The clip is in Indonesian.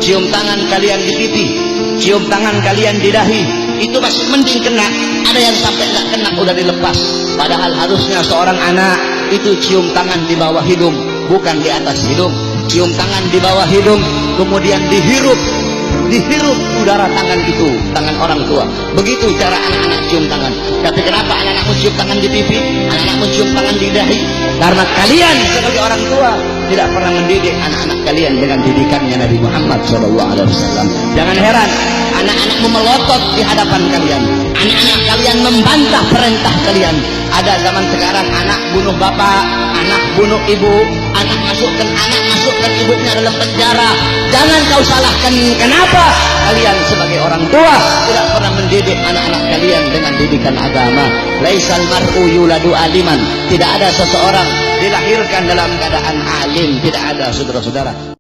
cium tangan kalian di pipi, cium tangan kalian di dahi, itu masih mending kena. Ada yang sampai nggak kena udah dilepas. Padahal harusnya seorang anak itu cium tangan di bawah hidung, bukan di atas hidung. Cium tangan di bawah hidung, kemudian dihirup udara tangan itu, tangan orang tua. Begitu cara anak-anak cium tangan. Tapi kenapa anak-anakmu cium tangan di pipi, anak-anakmu cium tangan di dahi? Karena kalian sebagai orang tua tidak pernah mendidik anak-anak kalian dengan didikannya Nabi Muhammad SAW. Jangan heran anak-anakmu melotot di hadapan kalian, anak-anak kalian membantah perintah kalian. Ada zaman sekarang anak bunuh bapak, anak bunuh ibu, anak masukkan ibunya dalam penjara. Jangan kau salahkan kenapa kalian sebagai orang tua tidak pernah mendidik anak-anak kalian dengan didikan agama. Laisal mar'u yuladu aliman. Tidak ada seseorang dilahirkan dalam keadaan alim, tidak ada, saudara-saudara.